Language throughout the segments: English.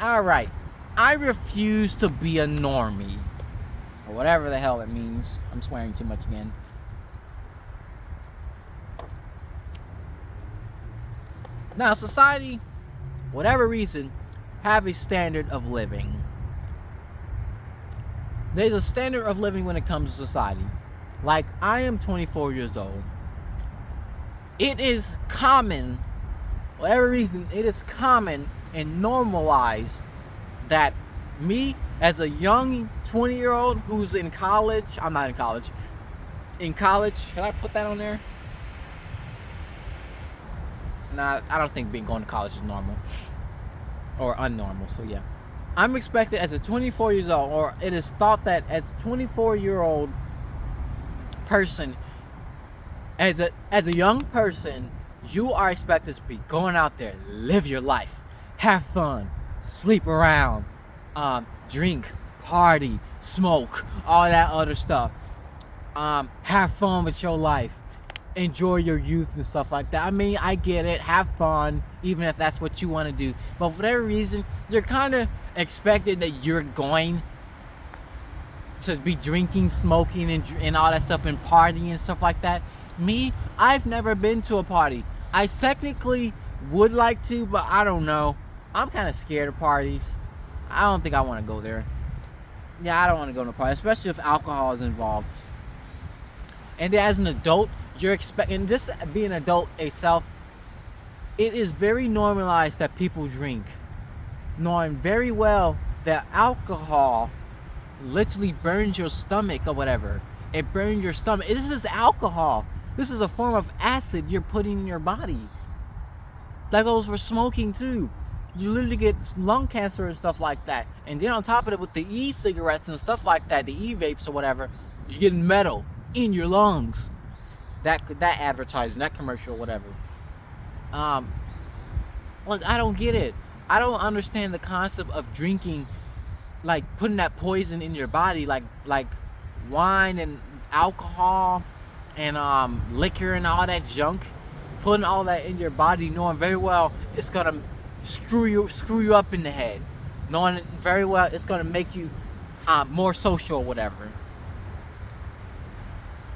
Alright, I refuse to be a normie. Or whatever the hell it means. I'm swearing too much again. Now, society, whatever reason, have a standard of living. There's a standard of living when it comes to society. Like, I am 24 years old. It is common, whatever reason, it is common and normalized that me, as a young 20-year-old who's in college, I'm not in college. In college, should I put that on there? Nah, I don't think going to college is normal. Or unnormal, so yeah. I'm expected as a 24 years old, or it is thought that as a 24-year-old person, as a young person, you are expected to be going out there, live your life, have fun, sleep around, drink, party, smoke, all that other stuff. Have fun with your life, enjoy your youth and stuff like that. I mean, I get it, have fun, even if that's what you want to do. But for whatever reason, you're kind of expected that you're going to be drinking, smoking, and all that stuff, and partying and stuff like that. Me, I've never been to a party. I technically would like to, but I don't know. I'm kind of scared of parties. I don't think I want to go there. Yeah, I don't want to go to a party, especially if alcohol is involved. And as an adult, you're expecting, just being an adult itself, it is very normalized that people drink, knowing very well that alcohol literally burns your stomach or whatever. It burns your stomach. This is alcohol. This is a form of acid you're putting in your body. That goes for smoking too. You literally get lung cancer and stuff like that. And then on top of it, with the e-cigarettes and stuff like that, the e-vapes or whatever, you're getting metal in your lungs. That advertising, that commercial, whatever. Like, I don't get it. I don't understand the concept of drinking, like putting that poison in your body, like wine and alcohol and liquor and all that junk, putting all that in your body, knowing very well it's gonna screw you up in the head, knowing very well it's gonna make you more social or whatever,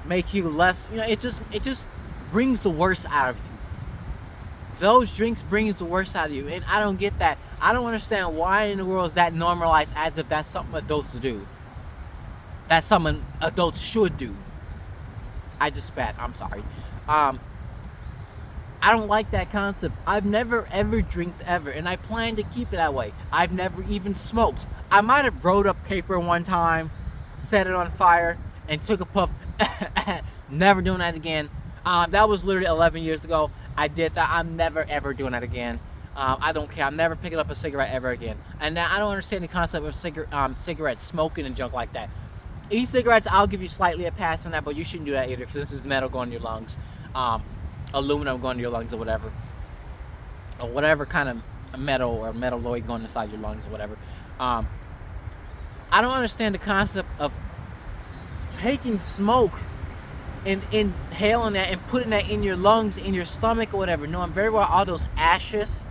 make you less, it just brings the worst out of you. Those drinks brings the worst out of you, and I don't get that. I don't understand why in the world is that normalized, as if that's something adults do. That's something adults should do. I just spat. I'm sorry. I don't like that concept. I've never ever drinked ever, and I plan to keep it that way. I've never even smoked. I might have rolled up paper one time, set it on fire, and took a puff. Never doing that again. That was literally 11 years ago. I did that. I'm never ever doing that again. I don't care. I'm never picking up a cigarette ever again. And now I don't understand the concept of cigarette smoking and junk like that. E-cigarettes, I'll give you slightly a pass on that, but you shouldn't do that either, because this is metal going to your lungs, aluminum going to your lungs or whatever kind of metal or metalloid going inside your lungs or whatever. I don't understand the concept of taking smoke and inhaling that and putting that in your lungs, in your stomach or whatever, knowing very well all those ashes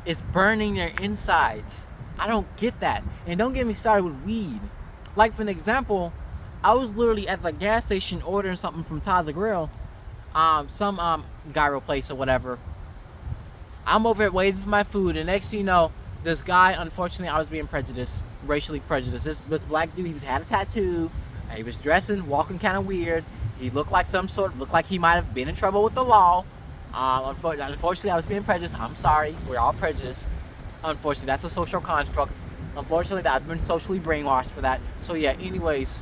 is burning your insides. I don't get that. And don't get me started with weed. Like, for an example, I was literally at the gas station ordering something from Taza Grill, some gyro place or whatever. I'm over here waiting for my food, and next thing you know, this guy, unfortunately, I was being prejudiced, racially prejudiced. This black dude, he had a tattoo, he was dressing, walking kind of weird. He looked like he might have been in trouble with the law. Unfortunately, I was being prejudiced. I'm sorry, we're all prejudiced. Unfortunately, that's a social construct. Unfortunately, I've been socially brainwashed for that. So yeah, anyways.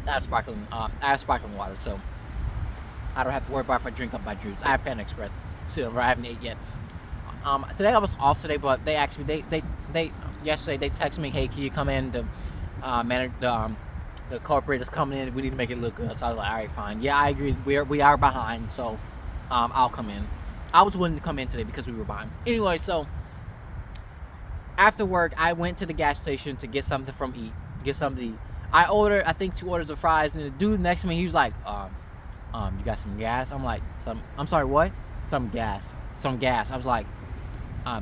I have sparkling water, so I don't have to worry about if I drink up my juice. I have Panda Express silver. I haven't ate yet. Today I was off today, but they actually yesterday they texted me, hey, can you come in? The corporate is coming in. We need to make it look good. So I was like, all right, fine. Yeah, I agree. We are behind, so I'll come in. I was willing to come in today because we were behind. Anyway, so after work, I went to the gas station to get something to eat. I ordered, I think, 2 orders of fries, and the dude next to me, he was like, you got some gas? I'm like, I'm sorry, what? Some gas. some gas. I was like,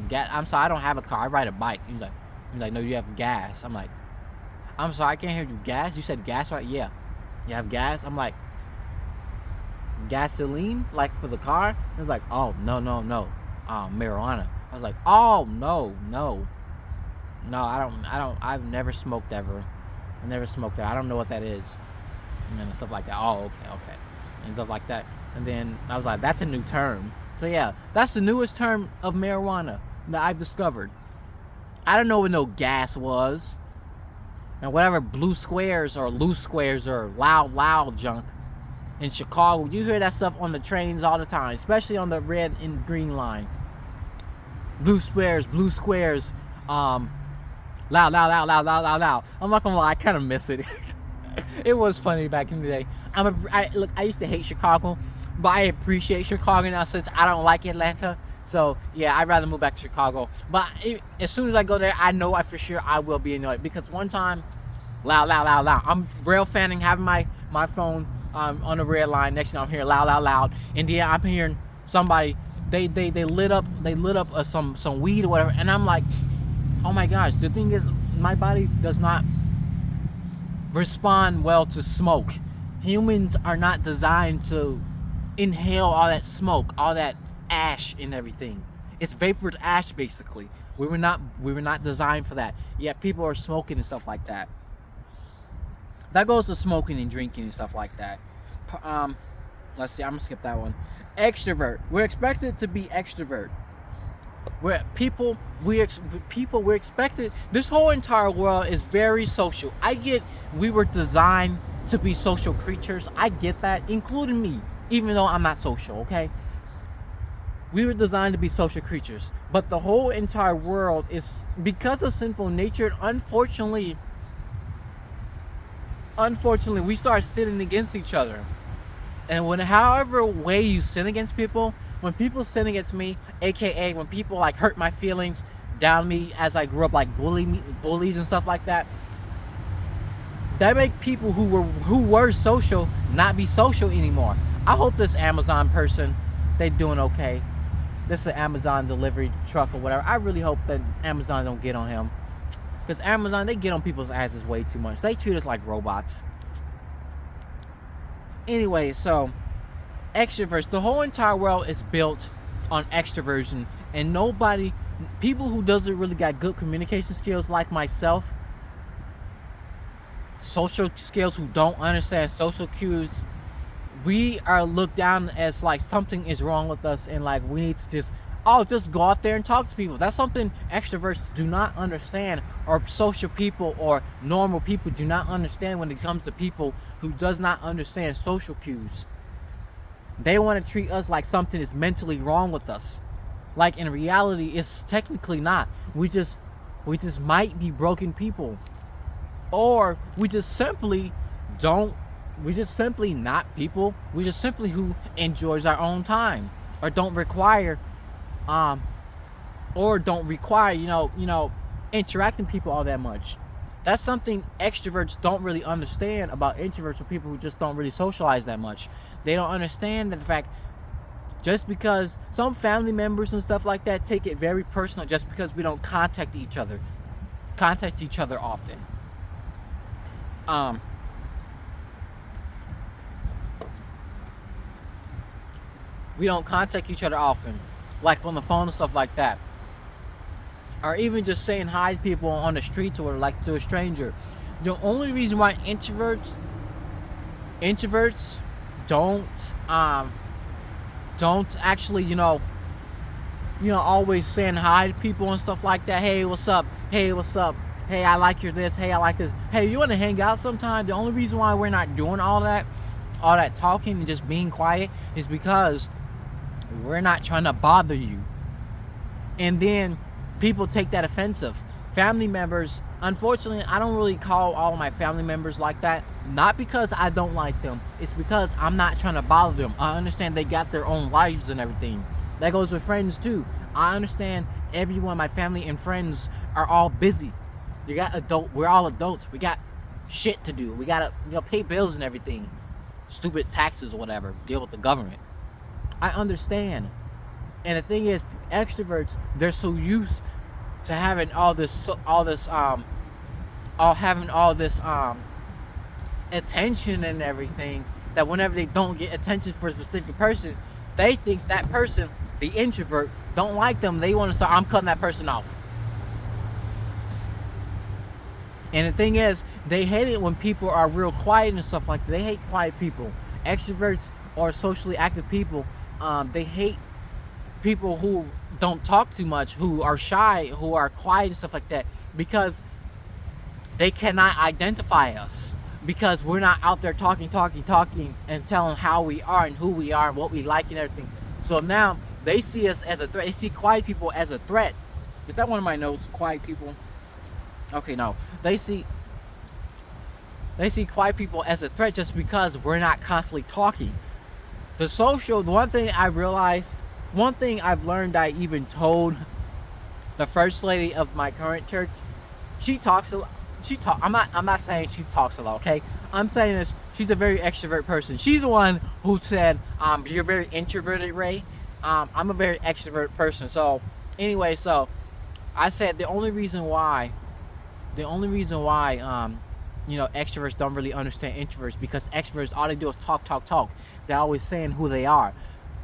gas. I'm sorry, I don't have a car. I ride a bike. He's like, no, you have gas. I'm like, I'm sorry, I can't hear you. Gas? You said gas, right? Yeah. You have gas? I'm like, gasoline, like for the car? He was like, oh, no, marijuana. I was like, oh, no, I've never smoked ever. I never smoked that. I don't know what that is. And stuff like that. Oh, okay. And stuff like that. And then I was like, that's a new term. So yeah, that's the newest term of marijuana that I've discovered. I don't know what no gas was. And whatever blue squares or loose squares or loud junk in Chicago, you hear that stuff on the trains all the time, especially on the red and green line. Blue squares, loud. I'm not gonna lie, I kind of miss it. It was funny back in the day. I used to hate Chicago, but I appreciate Chicago now since I don't like Atlanta. So yeah, I'd rather move back to Chicago. But as soon as I go there, I know for sure I will be annoyed, because one time, loud. I'm rail fanning, having my phone on the red line. Next thing I'm hearing loud, and then I'm hearing somebody. They lit up some weed or whatever, and I'm like, oh my gosh. The thing is, my body does not respond well to smoke. Humans are not designed to inhale all that smoke, all that ash and everything. It's vapored ash, basically. We were not designed for that. Yet people are smoking and stuff like that. That goes to smoking and drinking and stuff like that. Let's see, I'm gonna skip that one. Extrovert. We're expected to be extrovert. We're expected. This whole entire world is very social. I get we were designed to be social creatures. I get that, including me, even though I'm not social, okay? We were designed to be social creatures. But the whole entire world is, because of sinful nature, unfortunately, we start sinning against each other. And however way you sin against people, when people sin against me, aka when people like hurt my feelings, down me as I grew up, like bullies and stuff like that, that make people who were social not be social anymore. I hope this Amazon person, they doing okay. This is an Amazon delivery truck or whatever. I really hope that Amazon don't get on him, because Amazon, they get on people's asses way too much. They treat us like robots. Anyway, so extroverts. The whole entire world is built on extroversion, and people who doesn't really got good communication skills like myself, social skills, who don't understand social cues, we are looked down as like something is wrong with us, and like we need to just go out there and talk to people. That's something extroverts do not understand, or social people or normal people do not understand when it comes to people who does not understand social cues. They want to treat us like something is mentally wrong with us. Like in reality, it's technically not. We just might be broken people. Or we just simply not people. We just simply who enjoys our own time, or don't require interacting people all that much. That's something extroverts don't really understand about introverts, or people who just don't really socialize that much. They don't understand that the fact, just because some family members and stuff like that take it very personal just because we don't contact each other often. We don't contact each other often, like on the phone and stuff like that, or even just saying hi to people on the streets or like to a stranger. The only reason why introverts don't actually always saying hi to people and stuff like that. Hey, what's up? Hey, I like your this. Hey, I like this. Hey, you want to hang out sometime? The only reason why we're not doing all that talking and just being quiet is because we're not trying to bother you. And then people take that offensive. Family members, unfortunately, I don't really call all my family members like that. Not because I don't like them. It's because I'm not trying to bother them. I understand they got their own lives and everything. That goes with friends too. I understand everyone, my family and friends are all busy. We're all adults. We got shit to do. We gotta pay bills and everything. Stupid taxes or whatever. Deal with the government. I understand. And the thing is, extroverts, they're so used to having having all this attention and everything, that whenever they don't get attention for a specific person, they think that person, the introvert, don't like them. They want to say, I'm cutting that person off. And the thing is, they hate it when people are real quiet and stuff like that. They hate quiet people. Extroverts or socially active people, they hate people who don't talk too much, who are shy, who are quiet and stuff like that, because they cannot identify us, because we're not out there talking and telling how we are and who we are and what we like and everything. So now they see us as a threat. They see quiet people as a threat. Is that one of my notes? Quiet people? Okay, no. They see quiet people as a threat just because we're not constantly talking. The one thing I realized, one thing I've learned, I even told the first lady of my current church, she talks a lot. I'm not saying she talks a lot, okay? I'm saying this, she's a very extrovert person. She's the one who said, you're very introverted, Ray. I'm a very extrovert person. So anyway, so I said the only reason why extroverts don't really understand introverts, because extroverts, all they do is talk. They're always saying who they are.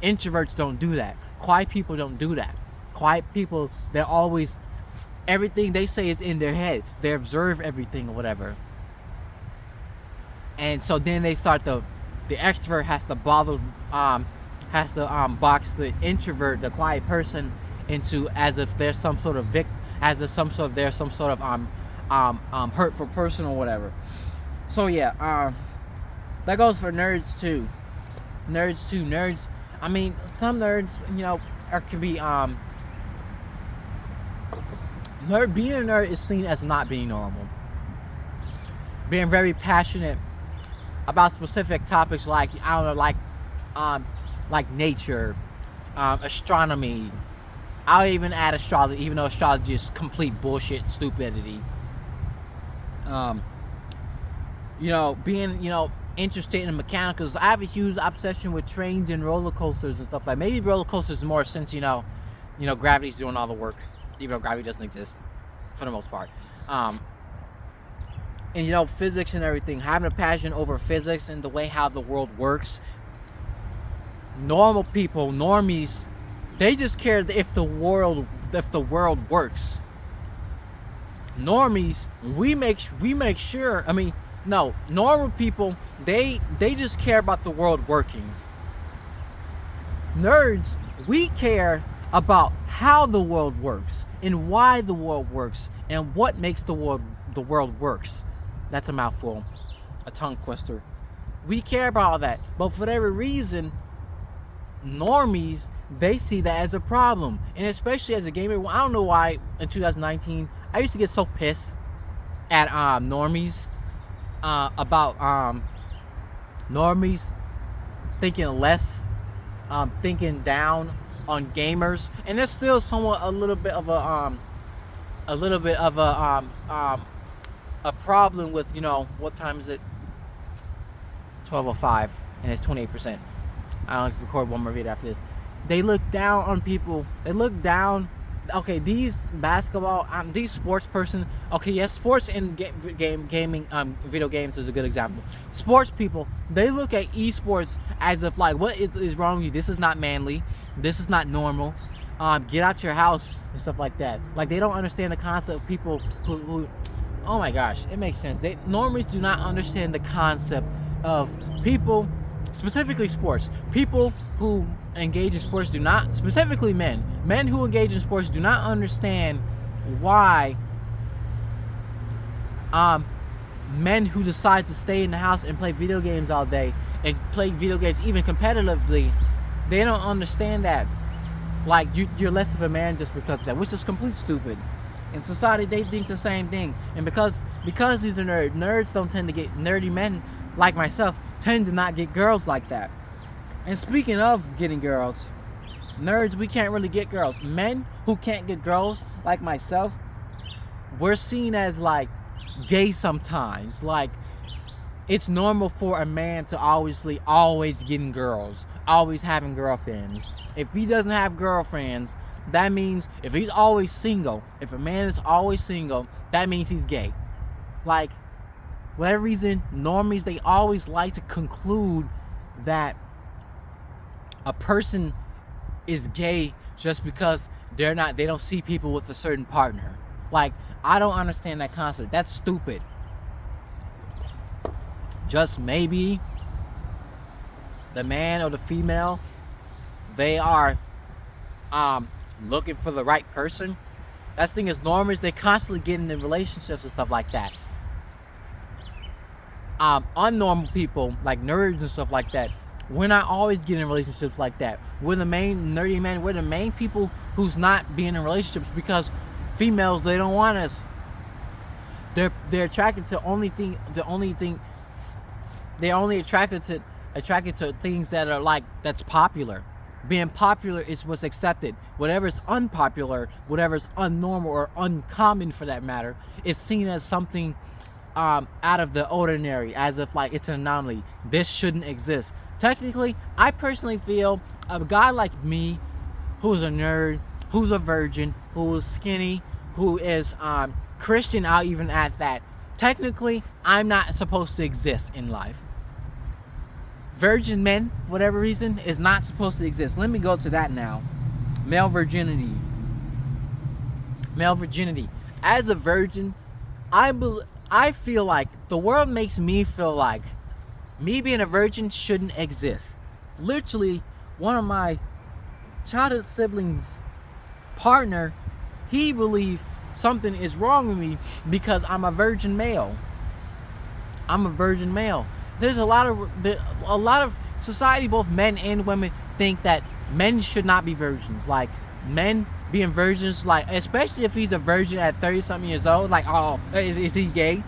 Introverts don't do that. Quiet people don't do that. Quiet people, they're always, everything they say is in their head. They observe everything or whatever. And so then they start the extrovert has to box the introvert, the quiet person, into as if there's some sort of there's some sort of hurtful person or whatever. So yeah, that goes for nerds too. Nerds. I mean, some nerds, can be being a nerd is seen as not being normal. Being very passionate about specific topics like, I don't know, like nature, astronomy. I'll even add astrology, even though astrology is complete bullshit, stupidity. Being, interested in mechanicals. I have a huge obsession with trains and roller coasters and stuff like. Maybe roller coasters more since gravity's doing all the work, even though gravity doesn't exist for the most part. And physics and everything. Having a passion over physics and the way how the world works. Normal people, normies, they just care if the world works. Normies, we make sure. No, normal people, they just care about the world working. Nerds, we care about how the world works and why the world works and what makes the world works. That's a mouthful, a tongue twister. We care about all that, but for whatever reason, normies, they see that as a problem. And especially as a gamer, I don't know why in 2019 I used to get so pissed at normies about normies thinking less, thinking down on gamers. And there's still somewhat a little bit of a problem with, what time is it? 12:05, and it's 28%. I'll record one more video after this. They look down on people. They look down. Okay, these basketball, these sports person. Okay, yes, sports and gaming, video games is a good example. Sports people, they look at esports as if like, what is wrong with you? This is not manly. This is not normal. Get out your house and stuff like that. Like, they don't understand the concept of people who oh my gosh, it makes sense. Normies do not understand the concept of people, specifically sports. People who engage in sports do not, specifically men who engage in sports do not understand why men who decide to stay in the house and play video games all day and play video games even competitively, they don't understand that. Like, you're less of a man just because of that, which is complete stupid. In society, they think the same thing. And because these are nerds don't tend to get nerdy men like myself, tend to not get girls like that. And speaking of getting girls, nerds, we can't really get girls. Men who can't get girls like myself, we're seen as like gay sometimes. Like, it's normal for a man to obviously always getting girls, always having girlfriends. If he doesn't have girlfriends, that means if he's always single, if a man is always single, that means he's gay. Like, whatever reason, normies, they always like to conclude that a person is gay just because they don't see people with a certain partner. Like, I don't understand that concept. That's stupid. Just maybe the man or the female, they are looking for the right person. That's the thing is, normies, they constantly get into relationships and stuff like that. Unnormal people, like nerds and stuff like that, we're not always getting in relationships like that. We're the main nerdy men. We're the main people who's not being in relationships because females, they don't want us. They're attracted to they're only attracted to things that are like, that's popular. Being popular is what's accepted. Whatever's unpopular, whatever's unnormal or uncommon for that matter, is seen as something out of the ordinary, as if like it's an anomaly. This shouldn't exist. Technically, I personally feel a guy like me, who's a nerd, who's a virgin, who is skinny, who is Christian, I'll even add that. Technically, I'm not supposed to exist in life. Virgin men, for whatever reason, is not supposed to exist. Let me go to that now. Male virginity. Male virginity. As a virgin, I feel like the world makes me feel like me being a virgin shouldn't exist. Literally, one of my childhood siblings' partner, he believed something is wrong with me because I'm a virgin male. I'm a virgin male. There's a lot of society, both men and women, think that men should not be virgins. Like, men being virgins, like, especially if he's a virgin at 30-something years old, like, oh, is he gay?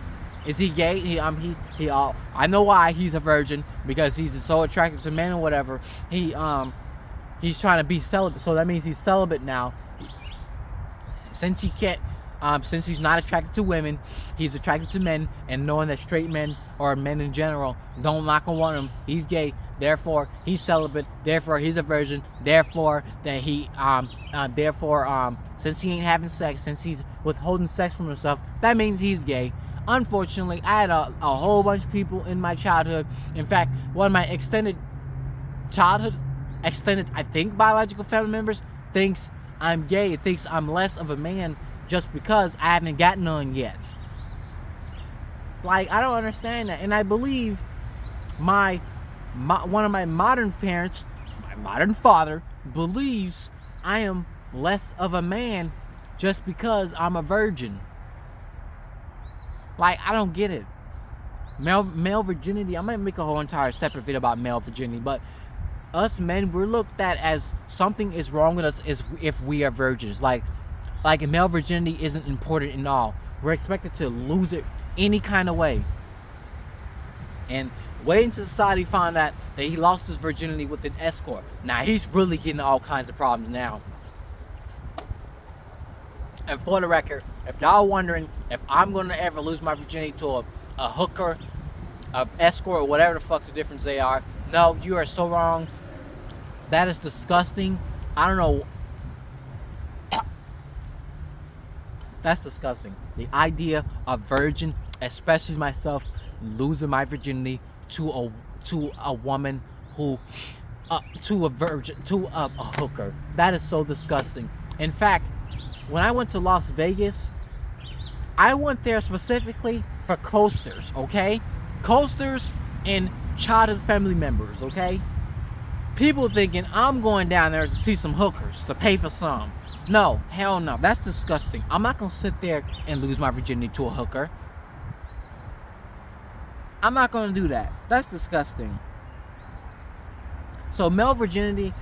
Is he gay? I know why he's a virgin, because he's so attracted to men or whatever. He's trying to be celibate, so that means he's celibate now. Since he can't, since he's not attracted to women, he's attracted to men, and knowing that straight men or men in general don't not gonna want him, he's gay. Therefore, he's celibate. Therefore, he's a virgin. Therefore, that since he ain't having sex, since he's withholding sex from himself, that means he's gay. Unfortunately, I had a whole bunch of people in my childhood. In fact, one of my extended, I think, biological family members thinks I'm gay. Thinks I'm less of a man just because I haven't gotten none yet. Like, I don't understand that. And I believe one of my modern parents, my modern father, believes I am less of a man just because I'm a virgin. Like, I don't get it. Male virginity, I might make a whole entire separate video about male virginity, but us men, we're looked at as something is wrong with us if we are virgins. Like male virginity isn't important at all. We're expected to lose it any kind of way. And way into society found out that he lost his virginity with an escort. Now he's really getting all kinds of problems now. And for the record, if y'all wondering if I'm going to ever lose my virginity to a hooker, a escort, or whatever the fuck the difference they are, no, you are so wrong. That is disgusting. I don't know. That's disgusting. The idea of virgin, especially myself, losing my virginity to a woman who, to a virgin, to a hooker. That is so disgusting. In fact, when I went to Las Vegas, I went there specifically for coasters, okay? Coasters and childhood family members, okay? People thinking I'm going down there to see some hookers, to pay for some. No, hell no, that's disgusting. I'm not gonna sit there and lose my virginity to a hooker. I'm not gonna do that. That's disgusting. So male virginity,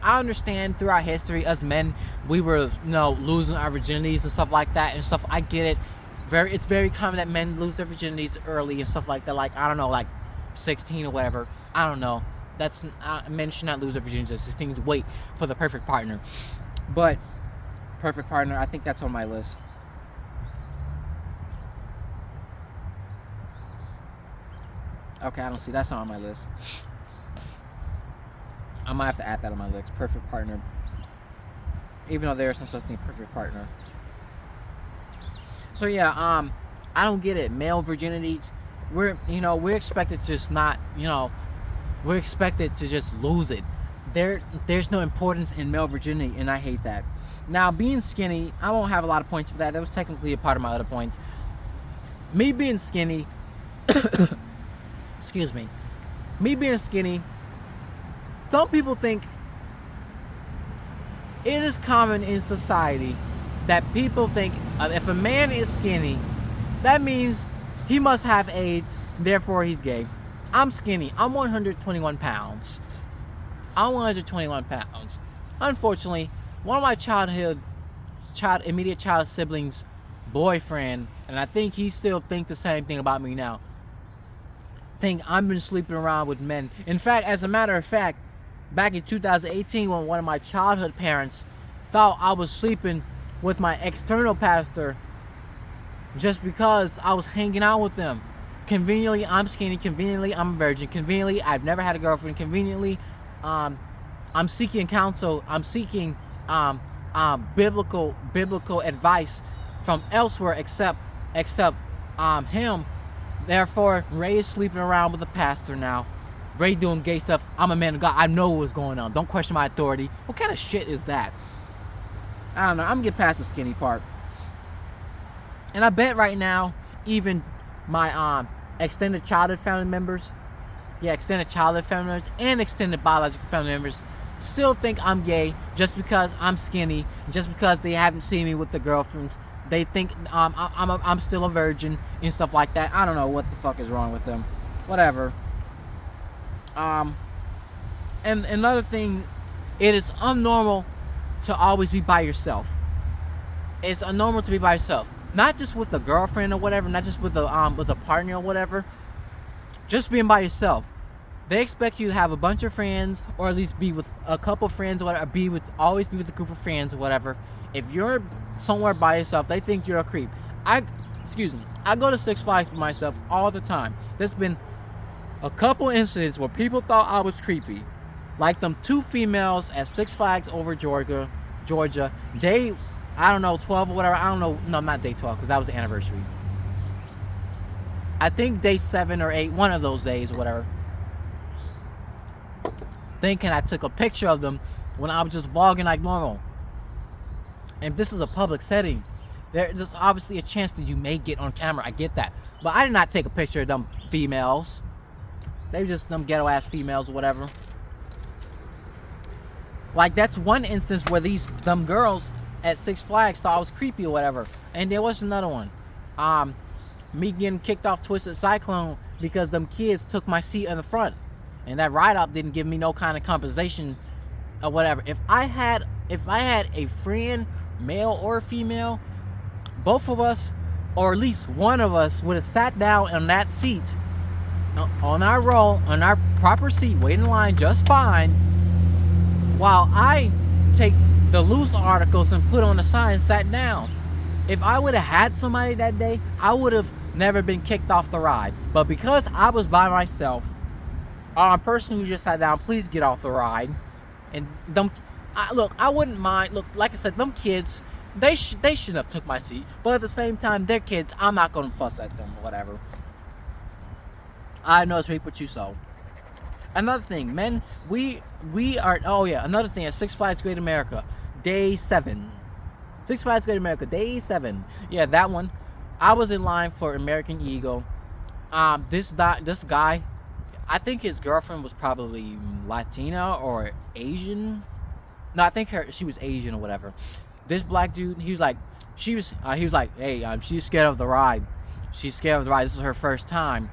I understand throughout history, us men, we were, losing our virginities and stuff like that and stuff. I get it. It's very common that men lose their virginities early and stuff like that. Like, I don't know, like 16 or whatever. I don't know. Men should not lose their virginities at 16 to wait for the perfect partner. But perfect partner, I think that's on my list. Okay, I don't see. That's not on my list. I might have to add that on my list. Perfect partner. Even though there is no such thing, perfect partner. So yeah, I don't get it. Male virginity, we're expected to just not, we're expected to just lose it. There's no importance in male virginity, and I hate that. Now, being skinny, I won't have a lot of points for that. That was technically a part of my other points. Me being skinny, excuse me, me being skinny, some people think it is common in society that people think if a man is skinny, that means he must have AIDS, therefore he's gay. I'm skinny. I'm 121 pounds. I'm 121 pounds. Unfortunately, one of my immediate child siblings' boyfriend, and I think he still think the same thing about me now, think I've been sleeping around with men. In fact, as a matter of fact, back in 2018, when one of my childhood parents thought I was sleeping with my external pastor just because I was hanging out with them. Conveniently, I'm skinny. Conveniently, I'm a virgin. Conveniently, I've never had a girlfriend. Conveniently, I'm seeking counsel. I'm seeking biblical advice from elsewhere except him. Therefore, Ray is sleeping around with a pastor now. Ray doing gay stuff. I'm a man of God. I know what's going on. Don't question my authority. What kind of shit is that? I don't know. I'm gonna get past the skinny part. And I bet right now, even my extended childhood family members, extended childhood family members and extended biological family members still think I'm gay just because I'm skinny, just because they haven't seen me with the girlfriends. They think I'm still a virgin and stuff like that. I don't know what the fuck is wrong with them. Whatever. And another thing, it is unnormal to always be by yourself. It's unnormal to be by yourself. Not just with a girlfriend or whatever, not just with a partner or whatever. Just being by yourself. They expect you to have a bunch of friends, or at least be with a couple friends, or whatever. Always be with a group of friends or whatever. If you're somewhere by yourself, they think you're a creep. I go to Six Flags by myself all the time. There's been a couple incidents where people thought I was creepy. Like them two females at Six Flags over Georgia. Day, I don't know, 12 or whatever. I don't know. No, not day 12, because that was the anniversary. I think day 7 or 8, one of those days or whatever. Thinking I took a picture of them when I was just vlogging like normal. And this is a public setting. There's obviously a chance that you may get on camera. I get that. But I did not take a picture of them females. They were just them ghetto ass females or whatever. Like, that's one instance where them girls at Six Flags thought I was creepy or whatever. And there was another one. Me getting kicked off Twisted Cyclone because them kids took my seat in the front. And that ride-up didn't give me no kind of compensation or whatever. If I had a friend, male or female, both of us, or at least one of us, would have sat down on that seat, on our row, on our proper seat, waiting in line just fine, while I take the loose articles and put on the sign and sat down. If I would have had somebody that day, I would have never been kicked off the ride. But because I was by myself, person who just sat down, please get off the ride. And I wouldn't mind. Look, like I said, them kids, they shouldn't have took my seat. But at the same time, they're kids. I'm not gonna fuss at them or whatever. I know it's reap what you sow. Another thing, men, we are. Oh yeah, another thing at Six Flags Great America, day 7. Six Flags Great America, day 7. Yeah, that one. I was in line for American Eagle. This guy, I think his girlfriend was probably Latina or Asian. No, I think she was Asian or whatever. This black dude, he was like, hey, she's scared of the ride. She's scared of the ride. This is her first time.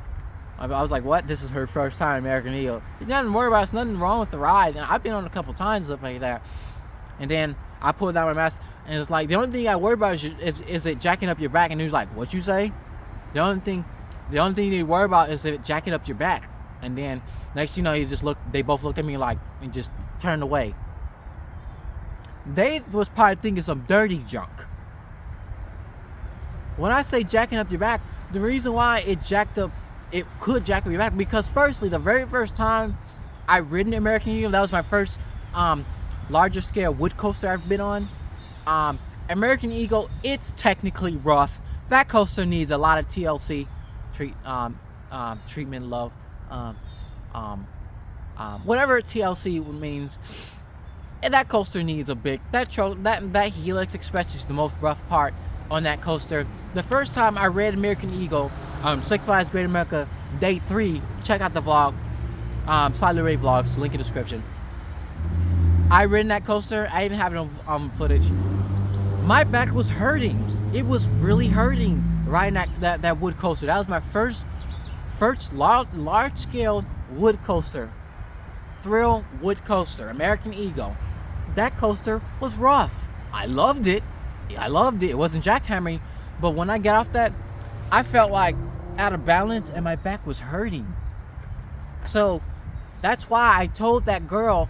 I was like, what? This is her first time American Eagle. There's nothing to worry about. There's nothing wrong with the ride. And I've been on a couple times, stuff like that. And then I pulled down my mask, and it's like, the only thing I worry about is it jacking up your back. And he was like, what you say? The only thing you need to worry about is it jacking up your back. And then next you know, they both looked at me like, and just turned away. They was probably thinking some dirty junk. When I say jacking up your back, the reason why it jacked up it could jack up your back, because firstly, the very first time I ridden American Eagle, that was my first larger scale wood coaster I've been on. American Eagle, it's technically rough. That coaster needs a lot of TLC treatment, love, whatever TLC means. And that coaster needs a big, that Helix especially is the most rough part on that coaster. The first time I read American Eagle, Six Flags Great America Day 3, check out the vlog, SydeLeaderRay vlogs, link in the description. I ridden that coaster, I even have it on footage. My back was hurting. It was really hurting riding that wood coaster. That was my first large scale wood coaster. Thrill wood coaster, American Eagle. That coaster was rough. I loved it. It wasn't jackhammering, but when I got off that, I felt like out of balance and my back was hurting. So that's why I told that girl,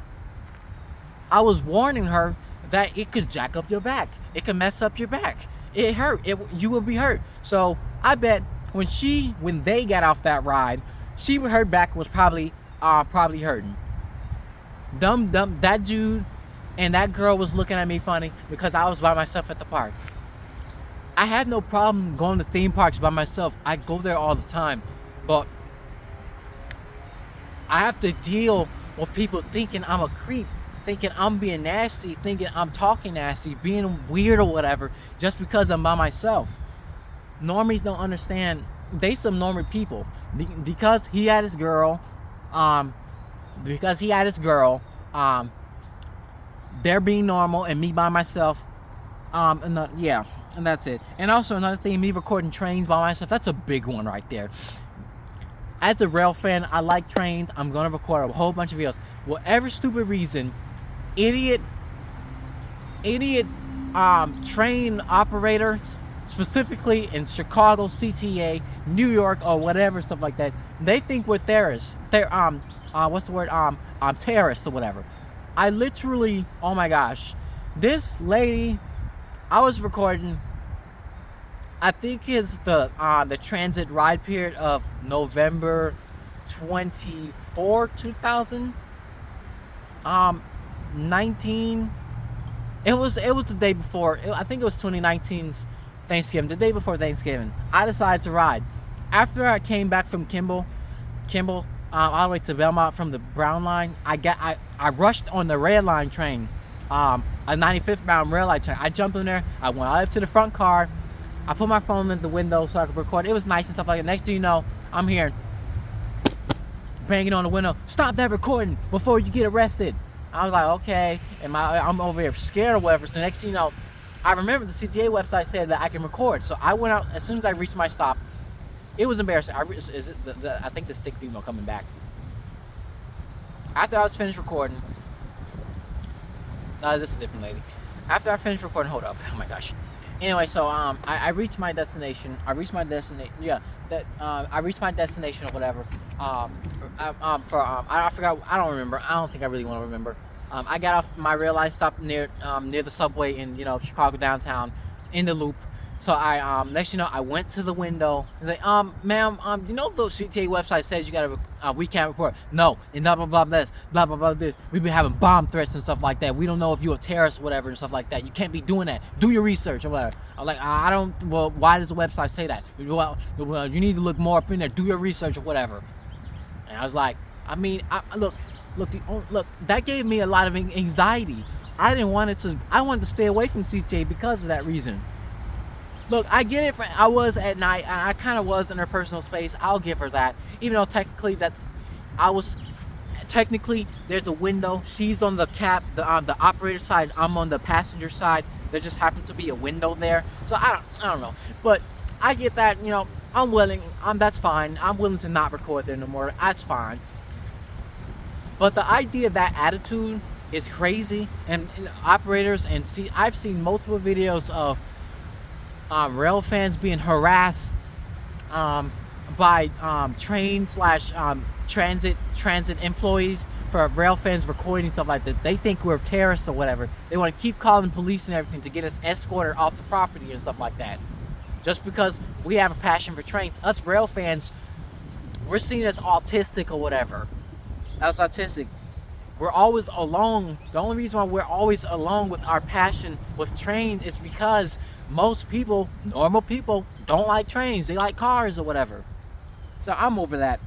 I was warning her that it could jack up your back. It could mess up your back. It hurt. You will be hurt. So I bet when they got off that ride, her back was probably hurting. That dude and that girl was looking at me funny because I was by myself at the park. I had no problem going to theme parks by myself. I go there all the time, but I have to deal with people thinking I'm a creep, thinking I'm being nasty, thinking I'm talking nasty, being weird or whatever, just because I'm by myself. Normies don't understand. They some normie people. Because he had his girl, they're being normal and me by myself. And that's it. And also another thing, me recording trains by myself, that's a big one right there. As a rail fan, I like trains. I'm gonna record a whole bunch of videos. Whatever stupid reason, idiot train operators, specifically in Chicago, CTA, New York, or whatever, stuff like that, they think we're terrorists. Terrorists or whatever. I literally, oh my gosh, this lady, I was recording, I think it's the transit ride period of November 24, 2019. It was the day before. I think it was 2019's Thanksgiving, the day before Thanksgiving. I decided to ride. After I came back from Kimball, all the way to Belmont from the Brown line, I rushed on the red line train, a 95th bound red line train. I jumped in there. I went out to the front car. I put my phone in the window so I could record. It was nice and stuff like that. Next thing you know, I'm here banging on the window. Stop that recording before you get arrested. I was like, okay, and I'm over here scared or whatever. So next thing you know, I remember the CTA website said that I can record. So I went out as soon as I reached my stop. It was embarrassing. I think the stick female coming back. After I was finished recording, this is a different lady. After I finished recording, hold up. Oh my gosh. Anyway, so I reached my destination. I reached my destination or whatever. I forgot. I don't remember. I don't think I really want to remember. I got off my rail line, stopped near the subway in Chicago downtown, in the Loop. So I next I went to the window. He's like, ma'am, the CTA website says you gotta we can't report. No, and blah blah blah this, blah blah blah this. We've been having bomb threats and stuff like that. We don't know if you're a terrorist or whatever and stuff like that. You can't be doing that. Do your research or whatever. I'm like, I don't. Well, why does the website say that? Well, you need to look more up in there. Do your research or whatever. And I was like, look, that gave me a lot of anxiety. I wanted to stay away from CTA because of that reason. Look, I get it. I was at night, and I kind of was in her personal space. I'll give her that. Even though technically there's a window. She's on the the operator side. I'm on the passenger side. There just happens to be a window there. So I don't know. But I get that. I'm willing. That's fine. I'm willing to not record there no more. That's fine. But the idea of that attitude is crazy. And operators I've seen multiple videos of rail fans being harassed by transit employees for rail fans recording stuff like that. They think we're terrorists or whatever. They want to keep calling police and everything to get us escorted off the property and stuff like that. Just because we have a passion for trains. Us rail fans we're seen as autistic or whatever. That's autistic. We're always alone. The only reason why we're always alone with our passion with trains is because most people, normal people, don't like trains. They like cars or whatever. So I'm over that.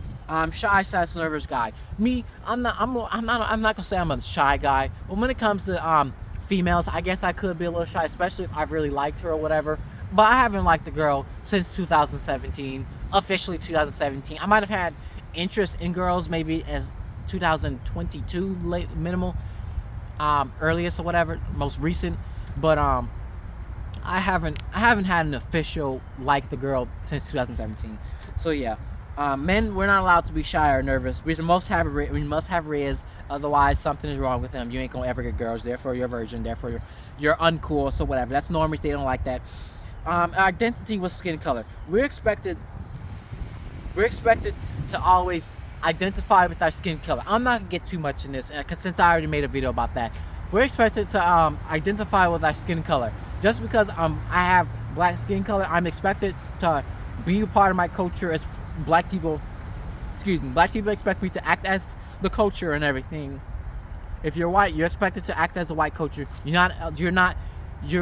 Shy / nervous guy. Me, I'm not gonna say I'm a shy guy, but when it comes to females, I guess I could be a little shy, especially if I really liked her or whatever. But I haven't liked a girl since 2017, officially 2017. I might have had interest in girls maybe as 2022 late minimal, earliest or whatever, most recent. But I haven't had an official like the girl since 2017. So yeah, men, we're not allowed to be shy or nervous. We must have riz, otherwise something is wrong with him. You ain't gonna ever get girls. Therefore you're a virgin. Therefore you're uncool. So whatever. That's normies. They don't like that. Identity with skin color. We're expected to always identify with our skin color. I'm not gonna get too much in this, because since I already made a video about that, we're expected to identify with our skin color. Just because I have black skin color, I'm expected to be a part of my culture as black people. Excuse me, black people expect me to act as the culture and everything. If you're white, you're expected to act as a white culture. You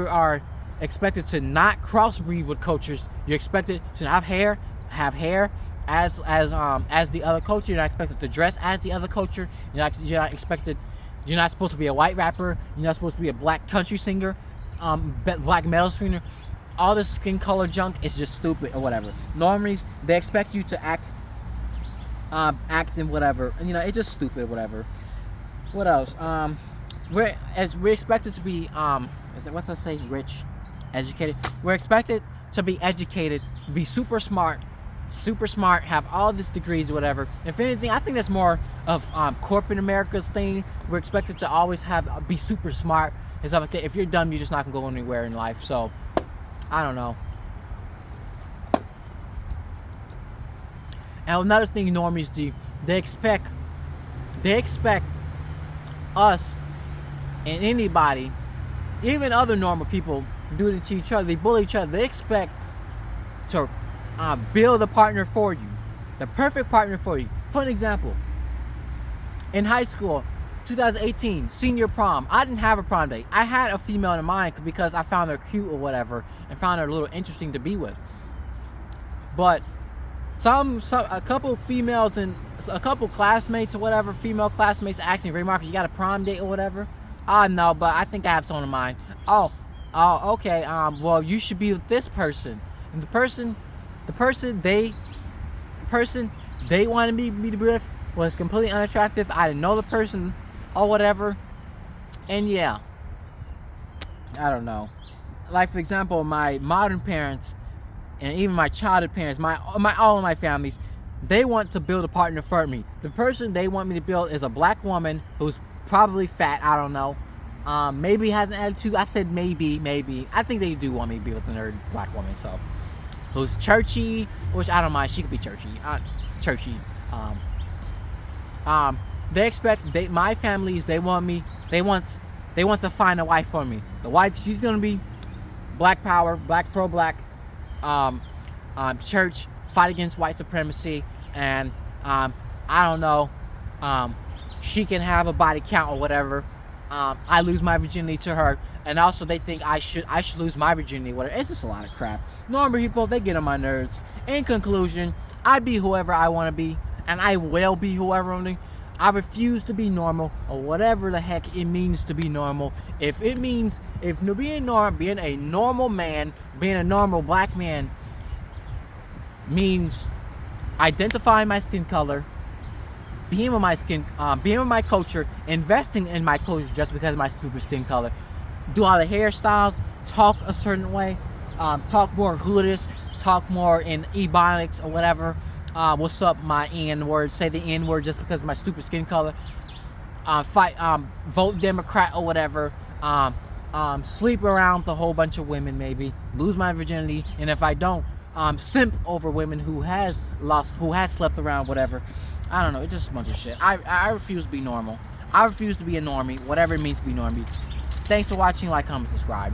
are expected to not crossbreed with cultures. You're expected to have hair as the other culture. You're not expected to dress as the other culture. You're not expected. You're not supposed to be a white rapper. You're not supposed to be a black country singer, black metal singer. All this skin color junk is just stupid or whatever. Normies, they expect you to act in whatever. And, it's just stupid or whatever. What else? We're expected to be what's I say? Rich, educated. We're expected to be educated, be super smart, have all these degrees or whatever. If anything, I think that's more of corporate America's thing. We're expected to always be super smart and stuff like that. If you're dumb, you're just not gonna go anywhere in life. So I don't know. And another thing normies do, they expect us and anybody, even other normal people, do it to each other. They bully each other. They expect to build a partner for you, the perfect partner for you. For an example, in high school, 2018, senior prom, I didn't have a prom date. I had a female in mind because I found her cute or whatever and found her a little interesting to be with. But a couple females and a couple classmates or whatever, female classmates asked me, "Ray Marcus, you got a prom date or whatever?" No, but I think I have someone in mind. Oh, okay. Well, you should be with this person. And the person they wanted me to be with was completely unattractive. I didn't know the person or whatever. And yeah, I don't know. Like, for example, my modern parents and even my childhood parents, all of my families, they want to build a partner for me. The person they want me to build is a black woman who's probably fat. I don't know. Maybe has an attitude. I said maybe. I think they do want me to be with a nerd black woman. So, who's churchy, which I don't mind. She could be churchy. They expect my families. They want to find a wife for me. The wife, she's gonna be black power, pro-black, church, fight against white supremacy, and I don't know. She can have a body count or whatever. I lose my virginity to her, and also they think I should lose my virginity. Whatever. It's just a lot of crap. Normal people, they get on my nerves. In conclusion, I be whoever I want to be, and I will be whoever I want to be. I refuse to be normal, or whatever the heck it means to be normal. If being a normal man, being a normal black man, means identifying my skin color, being with my culture, investing in my culture just because of my stupid skin color, do all the hairstyles, talk a certain way, talk more hoodish, talk more in ebonics or whatever. What's up, my N-word? Say the N-word just because of my stupid skin color. Vote Democrat or whatever. Sleep around with a whole bunch of women, maybe lose my virginity, and if I don't, simp over women who has slept around, whatever. I don't know. It's just a bunch of shit. I refuse to be normal. I refuse to be a normie, whatever it means to be normie. Thanks for watching. Like, comment, subscribe.